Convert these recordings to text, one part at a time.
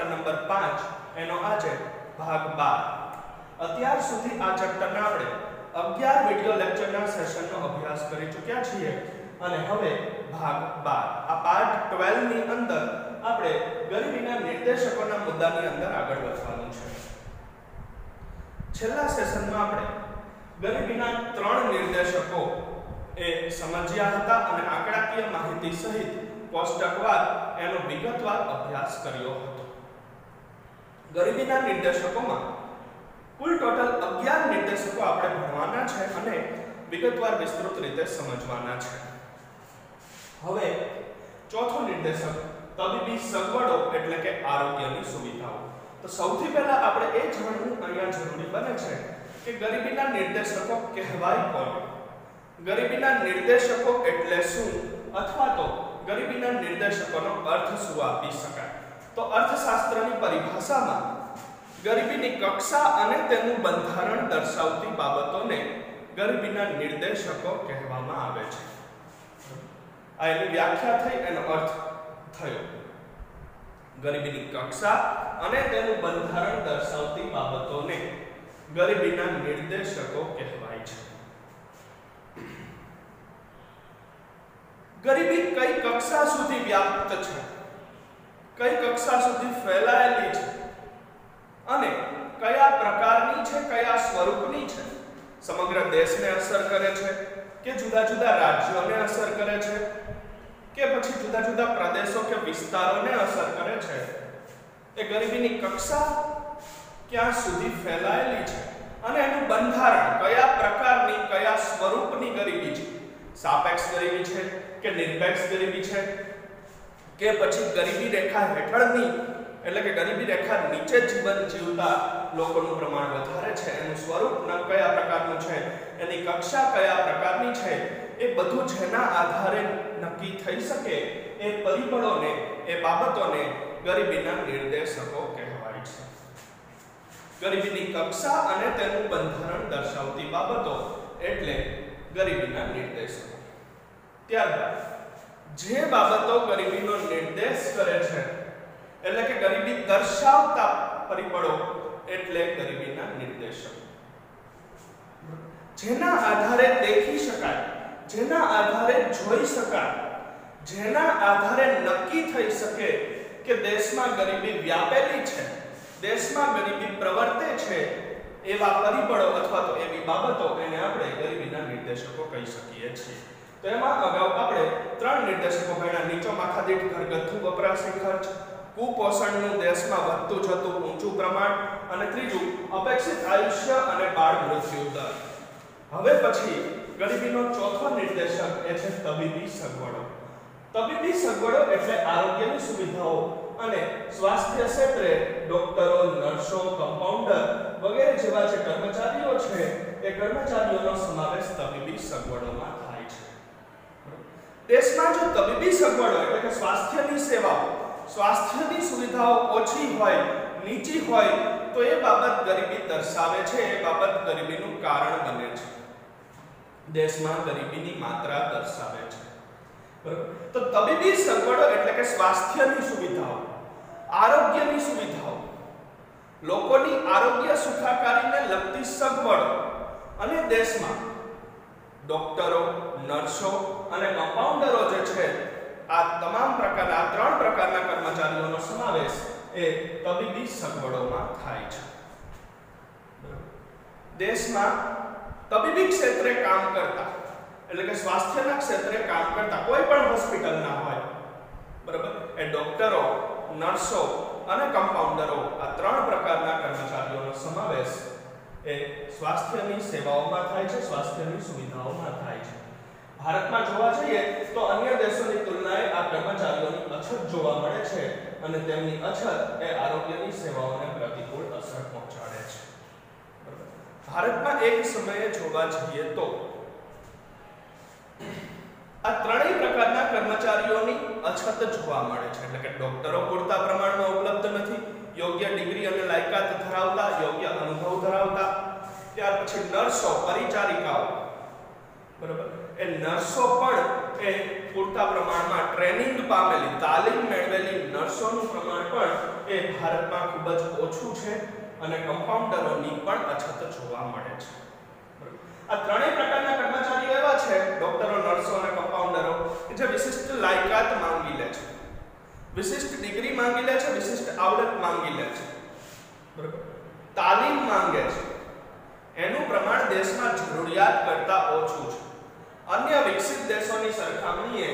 Chapter number 5 એનો આજે ભાગ 12. અત્યાર સુધી આ ચેપ્ટરના આપણે 11 વિડિયો લેક્ચરના સેશનનો અભ્યાસ કરી ચૂક્યા છીએ અને હવે ભાગ 12 આ પાર્ટ 12 ની અંદર આપણે ગરીબીના નિર્દેશકોના મુદ્દાની અંદર આગળ વધવાનું છે. છેલ્લા સેશનમાં આપણે ગરીબીના 3 નિર્દેશકો એ સમજ્યા હતા અને આંકડાકીય માહિતી સહિત કોષ્ટકવાર એનો વિગતવાર અભ્યાસ કર્યો હતો. ગરીબીના નિર્દેશકોમાં કુલ ટોટલ 11 નિર્દેશકો આપણે ભણવાના છે અને વિગતવાર વિસ્તૃત રીતે સમજવાના છે. હવે ચોથો નિર્દેશક તબીબી સગવડો એટલે કે આરોગ્યની સુવિધાઓ. તો સૌથી પહેલા આપણે એ જાણવું અહીંયા જરૂરી બને છે કે ગરીબીના નિર્દેશકો કહેવાય કોણ? ગરીબીના નિર્દેશકો એટલે શું અથવા તો ગરીબીના નિર્દેશકોનો અર્થ શું આપી શકાય? તો અર્થશાસ્ત્રની પરિભાષામાં ગરીબીની કક્ષા અને તેનું બંધારણ દર્શાવતી બાબતોને ગરીબીના નિર્દેશકો કહેવામાં આવે છે. આ એની વ્યાખ્યા થઈ, એનો અર્થ થયો. ગરીબીની કક્ષા અને તેનું બંધારણ દર્શાવતી બાબતોને ગરીબીના નિર્દેશકો કહેવાય છે. ગરીબી કઈ કક્ષા સુધી વ્યાપ્ત છે, કઈ કક્ષા સુધી ફેલાયેલી છે અને કયા પ્રકારની છે, કયા સ્વરૂપની છે? સમગ્ર દેશને અસર કરે છે કે જુદા જુદા રાજ્યોને અસર કરે છે કે પછી જુદા જુદા પ્રદેશો કે વિસ્તારોને અસર કરે છે? એ ગરીબીની કક્ષા ક્યાં સુધી ફેલાયેલી છે અને એનું બંધારણ કયા પ્રકારની, કયા સ્વરૂપની ગરીબી છે? સાપેક્ષ ગરીબી છે કે નિરપેક્ષ ગરીબી છે કે પછી ગરીબી રેખા હેઠળની એટલે કે ગરીબી રેખા નીચે જીવન જીવતા લોકોનું પ્રમાણ વધારે છે? એનું સ્વરૂપ કયા પ્રકારનું છે, એની કક્ષા કયા પ્રકારની છે, એ બધું જેના આધારે નક્કી થઈ શકે એ પરિબળોને, એ બાબતોને ગરીબીના નિર્દેશકો કહેવાય છે. ગરીબીની કક્ષા અને તેનું બંધારણ દર્શાવતી બાબતો એટલે ગરીબીના નિર્દેશકો. ત્યારબાદ જે બાબતો ગરીબીનો નિર્દેશ કરે છે એટલે કે ગરીબી દર્શાવતા પરિબળો એટલે ગરીબીના નિર્દેશકો. જેના આધારે દેખી શકાય, જેના આધારે જોઈ શકાય, જેના આધારે નક્કી થઈ શકે કે દેશમાં ગરીબી વ્યાપેલી છે, દેશમાં ગરીબી પ્રવર્તે છે, એવા પરિબળો અથવા તો એવી બાબતો એને આપણે ગરીબીના નિર્દેશકો કહી શકીએ છીએ. તો એમાં અગાઉ આપણે 3 નિર્દેશકો ભણ્યા. નીચો માથાદીઠ ઘરગથ્થુ વપરાશી ખર્ચ, કુપોષણનું દેશમાં વધતું જતું ઊંચું પ્રમાણ અને ત્રીજું અપેક્ષિત આયુષ્ય અને બાળ મૃત્યુ દર. હવે પછી ગરીબીનો ચોથો નિર્દેશક એ છે તબીબી સગવડો. તબીબી સગવડો એટલે આરોગ્યની સુવિધાઓ અને સ્વાસ્થ્ય ક્ષેત્રે ડોક્ટરો, નર્સો, કમ્પાઉન્ડર વગેરે જેવા જે કર્મચારીઓ છે એ કર્મચારીઓનો સમાવેશ તબીબી સગવડોમાં થાય છે. દેશમાં જો તબીબી સગવડો એટલે કે સ્વાસ્થ્યની સેવાઓ, સ્વાસ્થ્યની સુવિધાઓ ઓછી હોય, નીચી હોય તો એ બાબત ગરીબી દર્શાવે છે, એ બાબત ગરીબીનું કારણ બને છે, દેશમાં ગરીબીની માત્રા દર્શાવે છે. બરાબર? તો તબીબી સગવડો એટલે કે સ્વાસ્થ્યની સુવિધાઓ, આરોગ્યની સુવિધાઓ, લોકોની આરોગ્ય સુખાકારીને લગતી સગવડો અને દેશમાં ડોક્ટરો, નર્સો અને કમ્પાઉન્ડરો જે છે આ તમામ પ્રકારના, આ 3 પ્રકારના કર્મચારીઓનો સમાવેશ એ તબીબી સગવડોમાં થાય છે. દેશમાં તબીબી ક્ષેત્રે કામ કરતા એટલે કે સ્વાસ્થ્યના ક્ષેત્રે કામ કરતા કોઈ પણ હોસ્પિટલના હોય, બરાબર, એ ડોક્ટરો, નર્સો અને કમ્પાઉન્ડરો આ 3 પ્રકારના કર્મચારીઓનો સમાવેશ એ સ્વાસ્થ્યની સેવાઓમાં થાય છે, સ્વાસ્થ્યની સુવિધાઓમાં થાય છે. ભારતમાં જોવા જઈએ તો અન્ય દેશોની તુલનાએ આ કર્મચારીઓની અછત જોવા મળે છે અને તેમની અછત એ આરોગ્યની સેવાઓને પ્રતિકૂળ અસર પહોંચાડે છે. ભારતમાં એક સમયે જોવા જઈએ તો આ 3 પ્રકારના કર્મચારીઓની અછત જોવા મળે છે. એટલે કે ડોક્ટરો પૂરતા પ્રમાણમાં ઉપલબ્ધ નથી, યોગ્ય ડિગ્રી અને લાયકાત ધરાવતા, યોગ્ય અનુભવ ધરાવતા. ત્યાર પછી નર્સો, પરિચારિકાઓ, બરાબર, એ નર્સો પણ એ પૂરતા પ્રમાણમાં ટ્રેનિંગ પામેલી, તાલીમ મેળવેલી નર્સોનું પ્રમાણ પણ એ એ ભારતમાં ખૂબ જ ઓછું છે અને કમ્પાઉન્ડરોની પણ અછત જોવા મળે છે. આ ત્રણેય પ્રકારના કર્મચારીઓ એવા છે, ડોક્ટરો, નર્સો અને કમ્પાઉન્ડરો, કે જે વિશિષ્ટ લાયકાત માંગી લે છે, વિશિષ્ટ ડિગ્રી માંગી લે છે, વિશિષ્ટ આવડત માંગી લે છે, બરાબર, તાલીમ માંગે છે. એનું પ્રમાણ દેશમાં જરૂરિયાત કરતા ઓછું છે. અન્ય વિકસિત દેશોની સરખામણીએ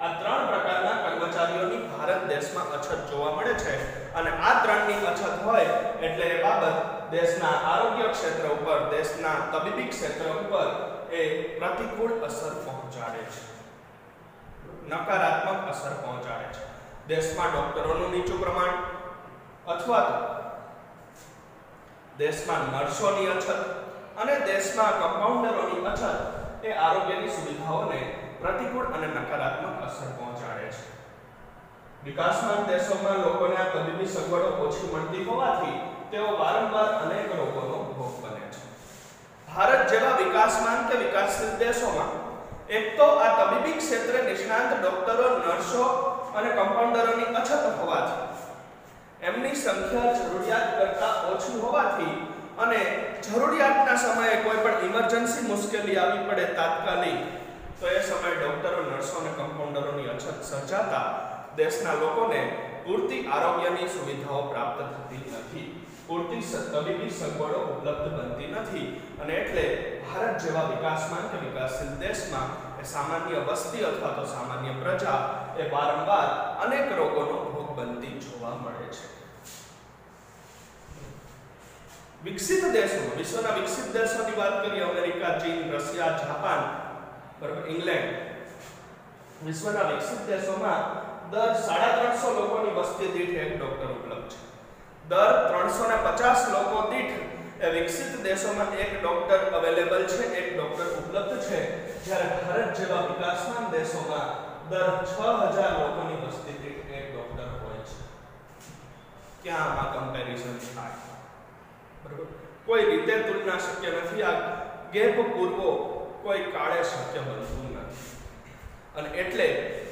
આ ત્રણ પ્રકારના કર્મચારીઓની ભારત દેશમાં અછત જોવા મળે છે અને આ ત્રણની અછત હોય એટલે એ બાબત દેશના આરોગ્ય ક્ષેત્ર ઉપર, દેશના તબીબી ક્ષેત્ર ઉપર એ પ્રતિકૂળ અસર પહોંચાડે છે, નકારાત્મક અસર પહોંચાડે છે. દેશમાં ડોક્ટરોનું નીચું પ્રમાણ અથવા તો દેશમાં નર્સોની અછત અને દેશમાં કમ્પાઉન્ડરોની અછત એ આરોગ્યની સુવિધાઓને પ્રતિકૂળ અને નકારાત્મક અસર પહોંચાડે છે. વિકાસમાન દેશોમાં લોકોને આ તબીબી સગવડો ઓછી મળતી હોવાથી તેઓ વારંવાર અનેક રોગોનો ભોગ બને છે. ભારત જેવા વિકાસમાન કે વિકાસશીલ દેશોમાં એક તો આ તબીબી ક્ષેત્રે નિષ્ણાંત ડોક્ટરો, નર્સો અને કમ્પાઉન્ડરોની અછત હોવાથી, એમની સંખ્યા જરૂરિયાત કરતા ઓછી હોવાથી અને જરૂરિયાતના સમયે કોઈ પણ ઇમરજન્સી મુશ્કેલી આવી પડે તાત્કાલિક, તો એ સમયે ડોક્ટરો, નર્સો અને કમ્પાઉન્ડરોની અછત સર્જાતા દેશના લોકોને પૂરતી આરોગ્યની સુવિધાઓ પ્રાપ્ત થતી નથી, પૂરતી તબીબી સગવડો ઉપલબ્ધ બનતી નથી અને એટલે ભારત જેવા વિકાસમાન કે વિકાસશીલ દેશમાં એ સામાન્ય વસ્તી અથવા તો સામાન્ય પ્રજા એ વારંવાર અનેક રોગોનો ભોગ બનતી જોવા મળે છે. વિકસિત દેશોમાં, વિશ્વના વિકસિત દેશોની વાત કરીએ, અમેરિકા, ચીન, રશિયા, જાપાન, બરાબર, ઇંગ્લેન્ડ, વિશ્વના વિકસિત દેશોમાં દર 350 લોકોની વસ્તી દીઠ એક ડોક્ટર ઉપલબ્ધ છે. દર 350 લોકો દીઠ એ વિકસિત દેશોમાં એક ડોક્ટર અવેલેબલ છે, એક ડોક્ટર ઉપલબ્ધ છે, જ્યારે ભારત જેવા વિકાસમાન દેશોમાં દર 6000 લોકોની વસ્તી દીઠ એક ડોક્ટર હોય છે. ક્યાં આમાં કમ્પેરિઝન થાય? બરાબર, કોઈ રીતે તુલના શક્ય નથી. આ ગેપ પૂરવો કોઈ કાળે શક્ય બનતું નથી અને એટલે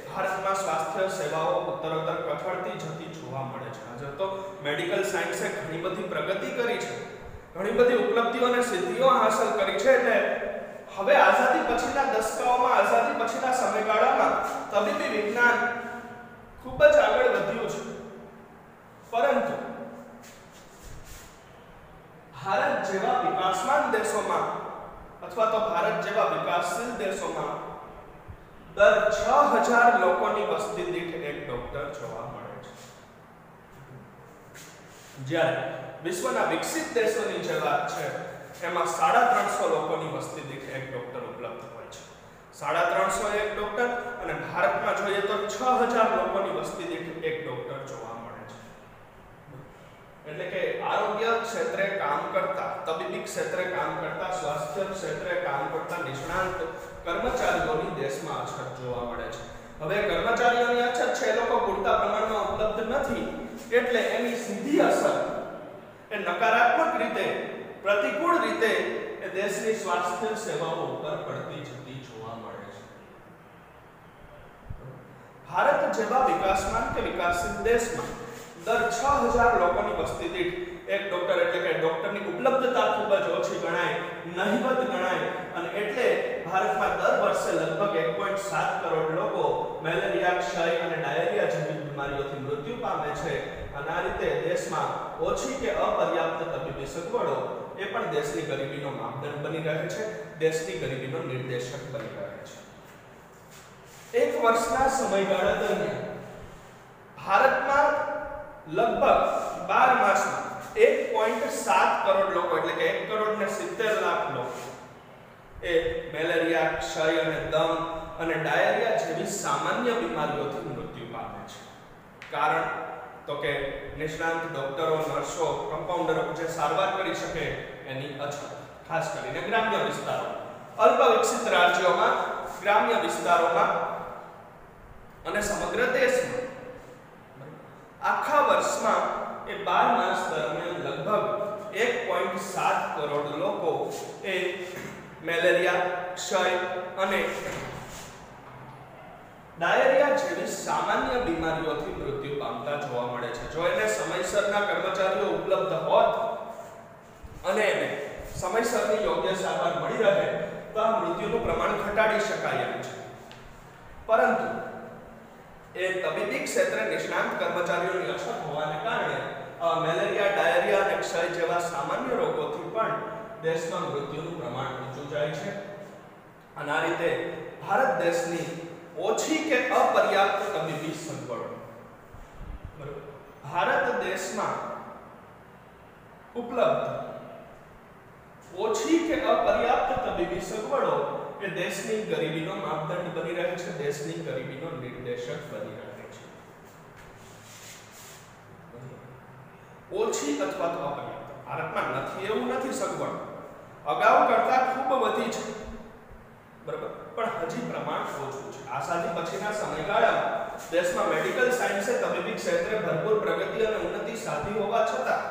ભારતમાં સ્વાસ્થ્ય સેવાઓ ઉત્તરોત્તર કથળતી જતી જોવા મળે છે. આજે તો મેડિકલ સાયન્સે ઘણી બધી પ્રગતિ કરી છે, ઘણી બધી ઉપલબ્ધિઓ અને સિદ્ધિઓ હાંસલ કરી છે એટલે હવે આઝાદી પછીના દશકાઓમાં, આઝાદી પછીના સમયગાળામાં તબીબી વિજ્ઞાન ખૂબ જ આગળ વધ્યું છે. પરંતુ ભારત જેવા વિકાસમાન દેશોમાં અથવા તો ભારત જેવા વિકાસશીલ દેશોમાં દર 6000 લોકોની વસ્તી દીઠ એક ડોક્ટર જોવા મળે છે, જ્યારે વિશ્વના વિકસિત દેશોની જે વાત છે એમાં 350 લોકોની વસ્તી દીઠ એક ડોક્ટર ઉપલબ્ધ હોય છે. 350 એક ડોક્ટર અને ભારતમાં જોઈએ તો 6000 લોકોની વસ્તી દીઠ એક ડોક્ટર જોવા મળે છે. એટલે કે આરોગ્ય ક્ષેત્રે કામ કરતા, તબીબી ક્ષેત્રે કામ કરતા, સ્વાસ્થ્ય ક્ષેત્રે કામ કરતા નિષ્ણાંત કર્મચારીઓની દેશમાં અછત જોવા મળે છે. હવે કર્મચારીઓની અછત છે, એ લોકો પૂરતા પ્રમાણમાં ઉપલબ્ધ નથી એટલે એની સીધી અસર એ નકારાત્મક રીતે, પ્રતિકૂળ રીતે એ દેશની સ્વાસ્થ્ય સેવાઓ ઉપર પડતી જતી જોવા મળે છે. ભારત જેવા વિકાસમાન કે વિકાસશીલ દેશમાં દર 6000 લોકોની વસ્તી દીઠ એક ડોક્ટર, એટલે કે ડોક્ટરની ઉપલબ્ધતા ખૂબ જ ઓછી ગણાય, નહિવત ગણાય અને એટલે ભારતમાં દર વર્ષે લગભગ 1.7 કરોડ લોકો મેલેરિયા, ક્ષય અને ડાયરિયા જેવી બીમારીઓથી મૃત્યુ પામે છે અને આ રીતે દેશમાં ઓછી કે અપર્યાપ્ત તબીબી સગવડો એ પણ દેશની ગરીબીનો માપદંડ બની રહે છે, દેશની ગરીબીનો નિર્દેશક બની રહે છે. એક વર્ષના સમયગાળા દરમિયાન ભારતમાં લગભગ 12 માસમાં 1.7 કરોડ લોકો, એટલે કે 1,70,00,000 લોકો એ મેલેરિયા, ક્ષય અને દમ અને ડાયરિયા જેવી સામાન્ય બીમારીઓથી મૃત્યુ પામે છે. કારણ તો કે નિષ્ણાંત ડોક્ટરો, નર્સો, કમ્પાઉન્ડરો જે સારવાર કરી શકે એની અછત, ખાસ કરીને ગ્રામ્ય વિસ્તારો, અલ્પ વિકસિત રાજ્યોમાં, ગ્રામ્ય વિસ્તારોમાં અને સમગ્ર દેશમાં આખા વર્ષમાં એ 12 માસ દરમિયાન લગભગ 1.7 કરોડ લોકો એ મેલેરિયા, ક્ષય અને ડાયરિયા જેવી સામાન્ય બીમારીઓથી મૃત્યુ પામતા જોવા મળે છે. જો એને સમયસરના કર્મચારીઓ ઉપલબ્ધ હોત અને એને સમયસરની યોગ્ય સારવાર મળી રહે તો આ મૃત્યુનું પ્રમાણ ઘટાડી શકાય એમ છે. પરંતુ એ તબીબી ક્ષેત્રે નિષ્ણાંત કર્મચારીઓની અછત હોવાને કારણે મેલેરિયા, ડાયરિયા અને ક્ષય જેવા સામાન્ય રોગોથી પણ દેશમાં મૃત્યુનું પ્રમાણ ઊંચું જાય છે. અને આ રીતે ભારત દેશની ઓછી કે અપર્યાપ્ત તબીબી સગવડો, ભારત દેશમાં ઉપલબ્ધ ઓછી કે અપર્યાપ્ત તબીબી સગવડો એ દેશની ગરીબીનો માપદંડ બની રહે છે, દેશની ગરીબીનો નિર્દેશક બની રહે છે. ઓછી અથવા તો અપર્યાપ્ત ભારતમાં નથી એવું નથી સગવડ, અગાઉ કરતા ખૂબ વધી છે, બરાબર, પણ હજી પ્રમાણ ઓછું છે. આઝાદી પછીના સમયગાળામાં દેશમાં મેડિકલ સાયન્સે તબીબી ક્ષેત્રે ભરપૂર પ્રગતિ અને ઉન્નતિ સાધી હોવા છતાં,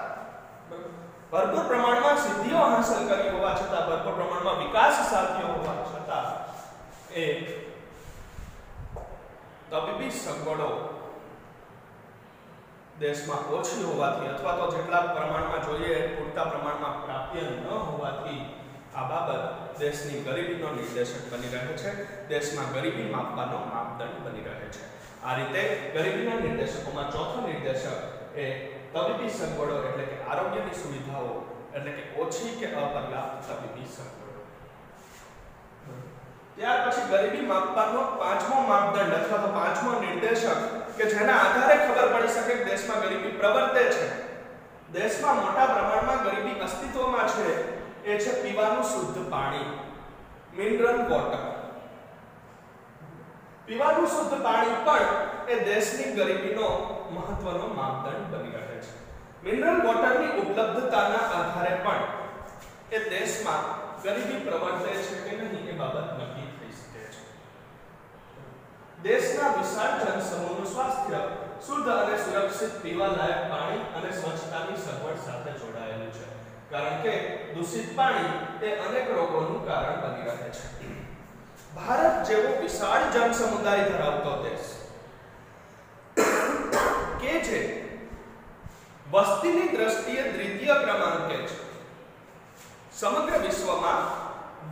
ભરપૂર પ્રમાણમાં સિદ્ધિઓ હાંસલ કરી હોવા છતાં, ભરપૂર પ્રમાણમાં વિકાસ સાધ્યો હોવા છતાં એ તબીબી સગવડો દેશમાં ઓછી હોવાથી અથવા તો જેટલા પ્રમાણમાં જોઈએ પૂરતા પ્રમાણમાં પ્રાપ્ય ન હોવાથી આ બાબત દેશની ગરીબીનો નિર્દેશક બની રહે છે, દેશમાં ગરીબી માપવાનો માપદંડ બની રહે છે. આ રીતે ગરીબીના નિર્દેશકોમાં ચોથો નિર્દેશક એ તબીબી સગવડો એટલે કે આરોગ્યની સુવિધાઓ એટલે કે ઓછી કે અપર્યાપ્ત તબીબી સગવડો. ત્યાર પછી ગરીબી માપવાનો પાંચમો માપદંડ અથવા તો પાંચમો નિર્દેશક કે જેના આધારે ખબર પડી શકે કે દેશમાં ગરીબી પ્રવર્તે છે, દેશમાં મોટા પ્રમાણમાં ગરીબી અસ્તિત્વમાં છે, એ છે પીવાનું શુદ્ધ પાણી, મિનરલ વોટર. પીવાનું શુદ્ધ પાણી પણ એ દેશની ગરીબીનો મહત્વનો માપદંડ બની રહે છે. મિનરલ વોટરની ઉપલબ્ધતાના આધારે પણ એ દેશમાં ગરીબી પ્રવર્તે છે કે નહીં એ બાબત નક્કી થઈ શકે છે. દેશના વિશાળ જનસમૂહનું સ્વાસ્થ્ય શુદ્ધ અને સુરક્ષિત પીવાલાયક પાણી અને સ્વચ્છતાની સગવડ સાથે જોડાયેલું છે, કારણ કે દૂષિત પાણી એ અનેક રોગોનું કારણ બની રહે છે. ભારત જેવો વિશાળ જનસમુદાય ધરાવતો દેશ કે જે વસ્તીની દ્રષ્ટિએ દ્વિતીય ક્રમાંકે છે, સમગ્ર વિશ્વમાં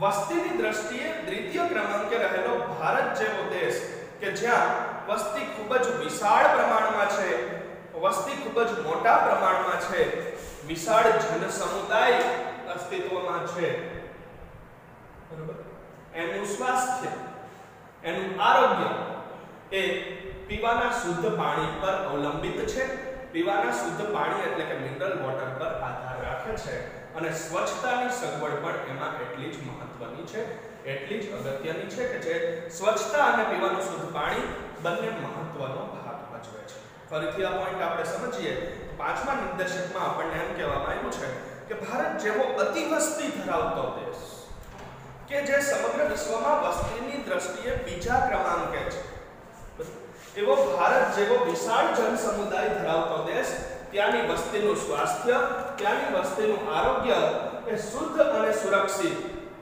વસ્તીની દ્રષ્ટિએ દ્વિતીય ક્રમાંકે રહેલો ભારત જેવો દેશ કે જ્યાં વસ્તી ખૂબ જ વિશાળ પ્રમાણમાં છે, વસ્તી ખૂબ જ મોટા પ્રમાણમાં છે, વિશાળ જનસમુદાય અસ્તિત્વમાં છે, બરોબર, એનું સ્વાસ્થ્ય, એનું આરોગ્ય એ પીવાના શુદ્ધ પાણી પર અવલંબિત છે. પીવાના શુદ્ધ પાણી એટલે કે મિનરલ વોટર પર આધાર રાખે છે અને સ્વચ્છતાની સગવડ પણ એમાં એટલી જ મહત્વની છે, એટલી જ અગત્યની છે કે જે સ્વચ્છતા અને પીવાનું શુદ્ધ પાણી બંને મહત્વનો ભાગ ભજવે છે. ફરીથી આ પોઈન્ટ આપણે સમજીએ તો પાંચમા નિર્દેશકમાં આપણને એમ કહેવામાં આવ્યું છે કે ભારત જેવો અતિવસ્તી ધરાવતો દેશ કે જે સમગ્ર વિશ્વમાં વસ્તીની દ્રષ્ટિએ બીજા ક્રમાંકે છે, એવો ભારત જેવો વિશાળ જનસમુદાય ધરાવતો દેશ, ત્યાંની વસ્તીનું સ્વાસ્થ્ય, ત્યાંની વસ્તીનું આરોગ્ય એ શુદ્ધ અને સુરક્ષિત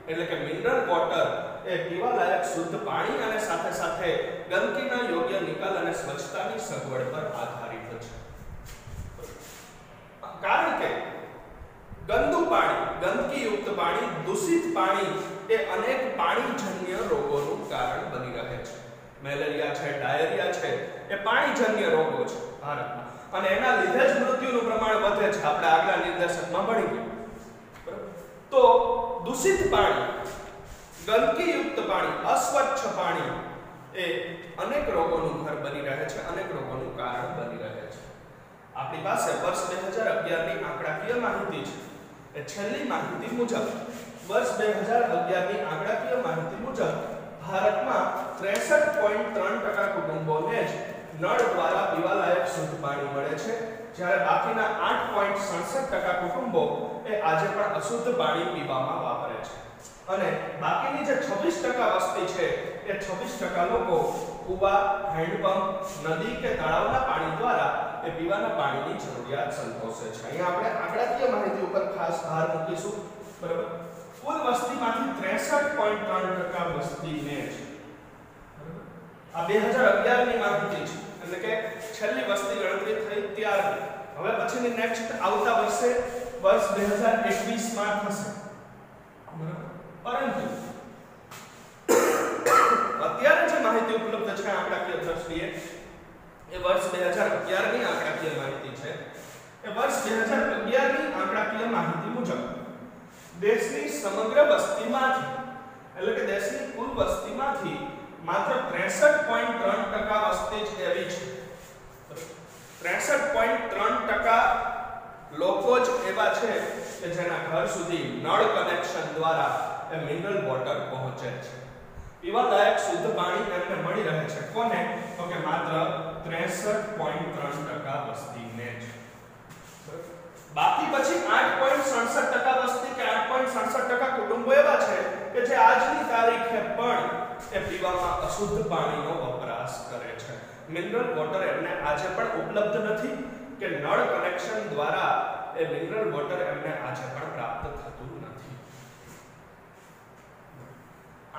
એટલે કે મિનરલ વોટર એ પીવાલાયક શુદ્ધ પાણી અને સાથે સાથે ગંદકીના યોગ્ય નિકાલ અને સ્વચ્છતાની સગવડ પર આધારિત છે. કારણ કે ગંદુ પાણી, ગંદકીયુક્ત પાણી, દૂષિત પાણી એ અનેક પાણીજન્ય રોગોનું કારણ બની રહે છે. મેલેરિયા છે, ડાયરિયા છે, એ પાણીજન્ય રોગો છે ભારતમાં અને એના લીધે જ મૃત્યુનું પ્રમાણ વધે છે. આપણે આગલા નિર્દેશકમાં ભણી ગયા, બરાબર. તો દૂષિત પાણી, ગંદકીયુક્ત પાણી, અસ્વચ્છ પાણી એ અનેક રોગોનું ઘર બની રહે છે, અનેક રોગોનું કારણ બની રહે છે. આપણી પાસે વર્ષ 2011 ની આંકડાકીય માહિતી છે. એ છેલ્લી માહિતી મુજબ વર્ષ 2011 ની આંકડાકીય માહિતી મુજબ ભારતમાં 63.3% કુટુંબોને જ નળ દ્વારા પીવાલાયક શુદ્ધ પાણી મળે છે, જ્યારે બાકીના 8.67% કુટુંબો એ આજે પણ અશુદ્ધ પાણી પીવામાં વાપરે છે. અને બાકીની જે 26% વસ્તી છે એ 26% લોકો કૂવા, હેન્ડપંપ, નદી કે તળાવના પાણી દ્વારા એ પીવાના પાણીની જરૂરિયાત સંતોષે છે. અહીંયા આપણે આંકડાકીય માહિતી ઉપર ખાસ ભાર મૂકીશું, બરાબર. કુલ વસ્તીમાંથી 63.3% વસ્તીને જ આ 2011 ની માહિતી છે, એટલે કે છેલ્લી વસ્તી ગણતરી થઈ ત્યારની. હવે પછીની નેક્સ્ટ આવતા વર્ષે વર્ષ 2021 માં થશે. પરંતુ અત્યારે જે માહિતી ઉપલબ્ધ છે આંકડાકીય દ્રષ્ટિએ એ વર્ષ 2011 ની આંકડાકીય માહિતી છે. એ વર્ષ 2011 ની આંકડાકીય માહિતી મુજબ દેશની સમગ્ર વસ્તીમાંથી, એટલે કે દેશની કુલ વસ્તીમાંથી માત્ર 63.3% વસ્તી જ એવી છે, 63.3% લોકો જ એવા છે કે જેના ઘર સુધી નળ કનેક્શન દ્વારા એ મિનરલ વોટર પહોંચે છે. પીવાલાયક શુદ્ધ પાણી એમને મળી રહે છે. કોને? તો કે માત્ર 63.3% વસ્તીને જ. બાકી પછી 8.67% વસ્તી કે 8.67% કુટુંબો એવા છે કે જે આજની તારીખે પણ એ પીવામાં અશુદ્ધ પાણીનો વપરાશ કરે છે. મિનરલ વોટર એમને આજે પણ ઉપલબ્ધ નથી કે નળ કનેક્શન દ્વારા એ મિનરલ વોટર એમને આજે પણ પ્રાપ્ત થતું નથી.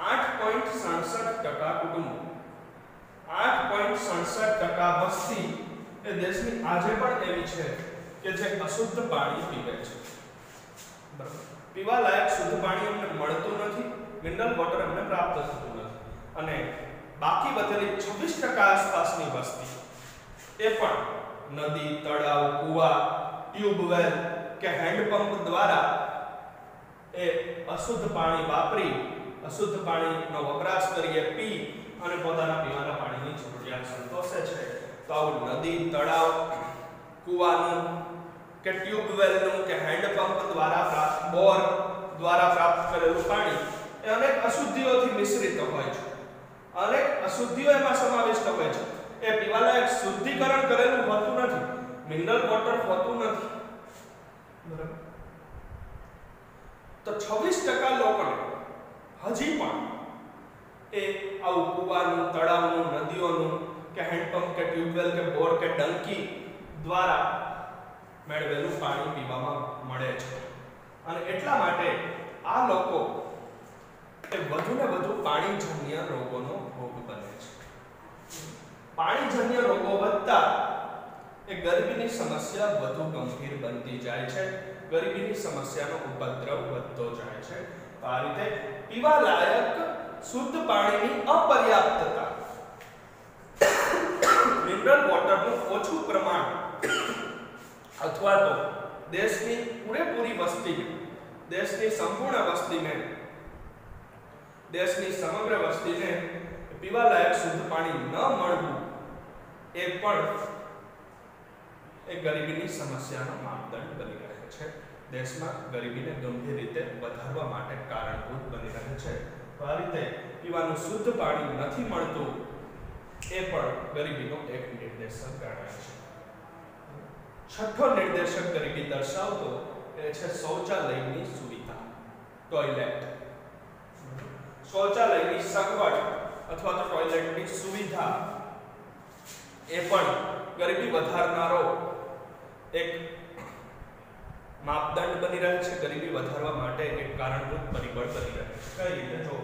8.67% કુટુંબો, 8.67% વસ્તી એ દેશની આજે પણ એવી છે કે જે અશુદ્ધ પાણી પીવે છે. બરાબર. પીવા લાયક શુદ્ધ પાણી એમને મળતું નથી, મિનરલ વોટર એમને પ્રાપ્ત થતું નથી. અને બાકી વધેલી 26% આસપાસની વસ્તી એ પણ નદી, તળાવ, કુવા, ટ્યુબવેલ કે હેન્ડપંપ દ્વારા એ અશુદ્ધ પાણી વાપરી, અશુદ્ધ પાણીનો વપરાશ કરીએ, પી અને પોતાના પીવાના પાણીની જરૂરિયાત સંતોષે છે. તો આવું નદી, તળાવ, કુવાનું કે ટ્યુબવેલનું કે હેન્ડપંપ દ્વારા બોર દ્વારા પ્રાપ્ત કરેલું પાણી એ અનેક અશુદ્ધિઓથી મિશ્રિત હોય છે. અનેક અશુદ્ધિઓ એમાં સમાવિષ્ટ હોય છે. એ પીવાલાયક શુદ્ધિકરણ કરેલું હોતું નથી, મિનરલ વોટર હોતું નથી. બરાબર. તો 26% લોકોને હજી પણ એ આવું કુવાનું, તળાવનું, નદીઓનું કે હેન્ડપંપ કે ટ્યુબવેલ કે બોર કે ડંકી દ્વારા મેળવેલું પાણી પીવામાં મળે છે. અને એટલા માટે આ લોકો એ વધુને વધુ પાણીજન્ય રોગોનો ભોગ બને છે. પાણીજન્ય રોગો વધતા એ ગરીબીની સમસ્યા વધુ ગંભીર બનતી જાય છે. ગરીબીની સમસ્યાનો ઉપદ્રવ વધતો જાય છે. આ રીતે પીવા લાયક શુદ્ધ પાણીની અપર્યાપ્તતા, મિનરલ વોટરનું ઓછું પ્રમાણ અથવા તો દેશની પૂરેપૂરી વસ્તી, દેશની સંપૂર્ણ વસ્તીને, દેશની સમગ્ર વસ્તીને પીવાલાયક શુદ્ધ પાણી ન મળવું એ પણ એ ગરીબીની સમસ્યાનો માપદંડ બની રહે છે. દેશમાં ગરીબીને ગંભીર રીતે વધારવા માટે કારણભૂત બની રહે છે. તો આ રીતે પીવાનું શુદ્ધ પાણી નથી મળતું એ પણ ગરીબીનો એક નિર્દેશક ગણાય છે. છઠ્ઠો નિર્દેશક ગરીબી દર્શાવતો એ છે શૌચાલયની સુવિધા, ટોયલેટ. શૌચાલયની સગવડ અથવા તો ટોયલેટની સુવિધા એ પણ ગરીબી વધારનારો એક માપદંડ બની રહે છે. ગરીબી વધારવા માટે એક કારણભૂત પરિબળ બની રહે છે. કઈ રીતે? જો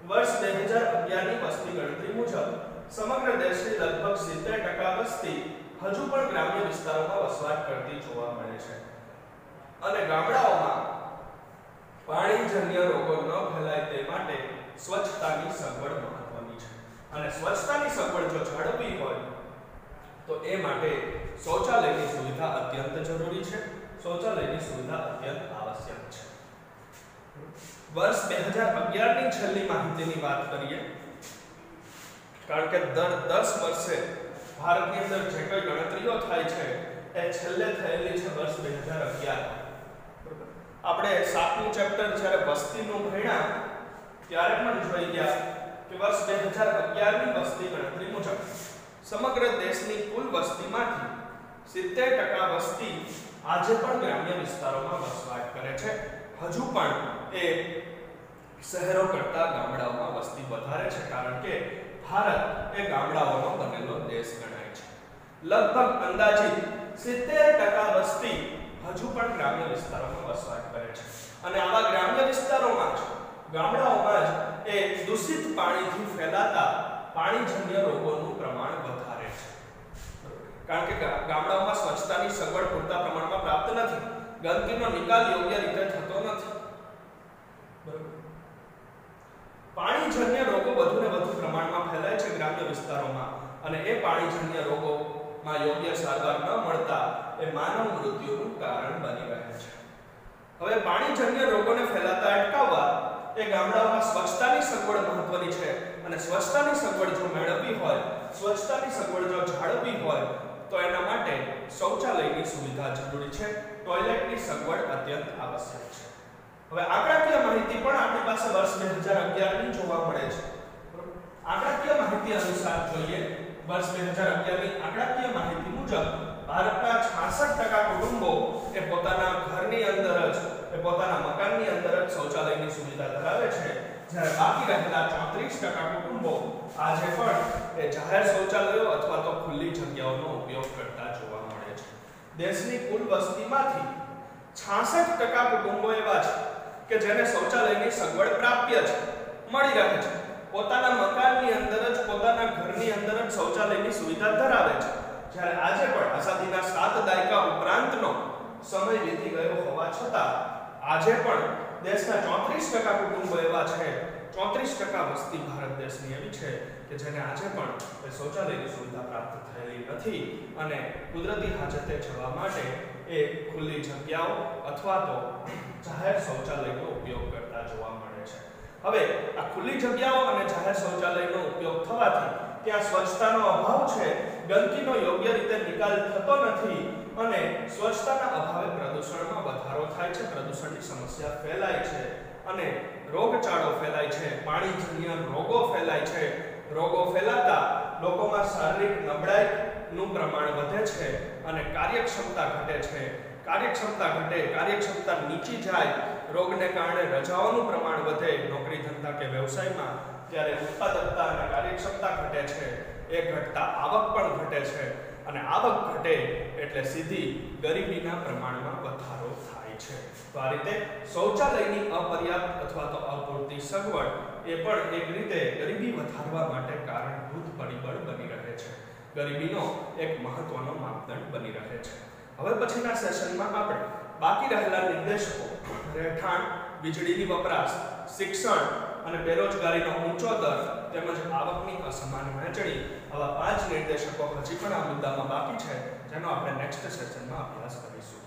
વર્ષ 2011 ની વસ્તી ગણતરી મુજબ સમગ્ર દેશની લગભગ 70% વસ્તી હજુ પણ ગ્રામ્ય વિસ્તારોમાં વસવાટ કરતી જોવા મળે છે. અને ગામડાઓમાં પાણીજન્ય રોગો ન ફેલાય તે માટે સ્વચ્છતાની સગવડ મહત્વની છે. અને સ્વચ્છતાની સગવડ જો જાળવવી હોય તો એ માટે શૌચાલયની સુવિધા અત્યંત જરૂરી છે. શૌચાલયની સુવિધા અત્યંત આવશ્યક છે. વર્ષ 2011 ની છેલ્લી માહિતીની વાત કરીએ, કારણ કે દર 10 વર્ષે ભારતની અંદર જે કોઈ ગણતરીઓ થાય છે એ છેલ્લે થયેલી છે વર્ષ 2011. આપણે 7મું ચેપ્ટર જ્યારે વસ્તીનું ભણ્યા ત્યારે પણ જોઈ ગયા કે વર્ષ 2011 ની વસ્તી ગણતરી મુજબ સમગ્ર દેશની કુલ વસ્તીમાંથી 70% વસ્તી આજે પણ ગ્રામ્ય વિસ્તારોમાં વસવાટ કરે છે. હજુ પણ એ શહેરો કરતા ગામડાઓમાં વસ્તી વધારે છે, કારણ કે ભારત એ ગામડાઓનો બનેલો દેશ ગણાય છે. લગભગ અંદાજિત 70% વસ્તી હજુ પણ ગ્રામ્ય વિસ્તારોમાં વસવાટ કરે છે. અને આવા ગ્રામ્ય વિસ્તારોમાં જ, ગામડાઓમાં જ એ દૂષિત પાણીથી ફેલાતા પાણીજન્ય રોગોનું પ્રમાણ વધારે છે, કારણ કે ગામડાઓમાં સ્વચ્છતાની સગવડ પૂરતા પ્રમાણમાં પ્રાપ્ત નથી, ગંદકીનો નિકાલ યોગ્ય રીતે થતો નથી, બરોબર. પાણીજન્ય રોગો વધુ ને વધુ પ્રમાણમાં ફેલાય છે ગ્રામ્ય વિસ્તારોમાં, અને એ પાણીજન્ય રોગોમાં યોગ્ય સારવાર ન મળતા એ માનવ મૃત્યુનું કારણ બની રહે છે. હવે પાણીજન્ય રોગોને ફેલાતા અટકાવવા એ ગામડાઓમાં સ્વચ્છતાની સગવડ મહત્વની છે, અને સ્વચ્છતાની સગવડ જો મેળવવી હોય, સ્વચ્છતાની સગવડ જો જાળવવી હોય, તો એના માટે શૌચાલયની સુવિધા જરૂરી છે, ટોયલેટની સગવડ અત્યંત આવશ્યક છે. હવે આંકડાકીય માહિતી પણ આપણી પાસે વર્ષ 2011 ની જોવા મળે છે. આંકડાકીય માહિતી અનુસાર જોઈએ, વર્ષ 2011 ની આંકડાકીય માહિતી મુજબ ભારતના 66% કુટુંબો એ પોતાના ઘરની અંદર જ, પોતાના મકાનની અંદર જ શૌચાલયની સુવિધા ધરાવે છે, જ્યારે બાકી રહેલા 34% કુટુંબો આજે પણ એ જાહેર શૌચાલયો અથવા તો ખુલ્લી જગ્યાઓનો ઉપયોગ કરતા જોવા મળે છે. દેશની કુલ વસ્તીમાંથી 66% કુટુંબો એવા છે કે જેને શૌચાલયની સગવડ પ્રાપ્ય છે, મળી રહે છે, પોતાના મકાનની અંદર જ, પોતાના ઘરની અંદર જ શૌચાલયની સુવિધા ધરાવે છે. જ્યારે આજે પણ આઝાદીના 7 દાયકા ઉપરાંતનો સમય વીતી ગયો હોવા છતાં આજે પણ દેશના 34% કુટુંબો એવા છે, 34% વસ્તી ભારત દેશની એવી છે કે જેને આજે પણ શૌચાલયની સુવિધા પ્રાપ્ત થયેલી નથી, અને કુદરતી હાજતે જવા માટે એ ખુલ્લી જગ્યાઓ અથવા તો જાહેર શૌચાલયનો ઉપયોગ કરતા જોવા મળે છે. હવે આ ખુલ્લી જગ્યાઓ અને જાહેર શૌચાલયનો ઉપયોગ થવાથી ત્યાં સ્વચ્છતાનો અભાવ છે, ગંદકીનો યોગ્ય રીતે નિકાલ થતો નથી, અને સ્વચ્છતાના અભાવે પ્રદૂષણમાં વધારો થાય છે, પ્રદૂષણની સમસ્યા ફેલાય છે, અને રોગચાળો ફેલાય છે, પાણીજન્ય રોગો ફેલાય છે. રોગો ફેલાતા લોકોમાં શારીરિક નબળાઈનું પ્રમાણ વધે છે, અને કાર્યક્ષમતા ઘટે છે. કાર્યક્ષમતા ઘટે, કાર્યક્ષમતા નીચી જાય, રોગને કારણે રજાઓનું પ્રમાણ વધે નોકરી ધંધા કે વ્યવસાયમાં, ત્યારે ઉત્પાદકતા અને કાર્યક્ષમતા ઘટે છે. એ ઘટતા આવક પણ ઘટે છે, અને આવક ઘટે એટલે સીધી ગરીબીના પ્રમાણમાં વધારો થાય છે. તો આ રીતે શૌચાલયની અપર્યાપ્ત અથવા તો અપૂરતી સગવડ એ પણ એક રીતે ગરીબી વધારવા માટે કારણભૂત પરિબળ બની રહે છે, ગરીબીનો એક મહત્વનો માપદંડ બની રહે છે. હવે પછીના સેશનમાં આપણે બાકી રહેલા નિર્દેશકો, રહેઠાણ, વીજળીની વપરાશ, શિક્ષણ અને બેરોજગારીનો ઊંચો દર તેમજ આવકની અસમાન વહેંચણી, આવા 5 નિર્દેશકો હજી પણ આ મુદ્દામાં બાકી છે, જેનો આપણે નેક્સ્ટ સેશનમાં અભ્યાસ કરીશું.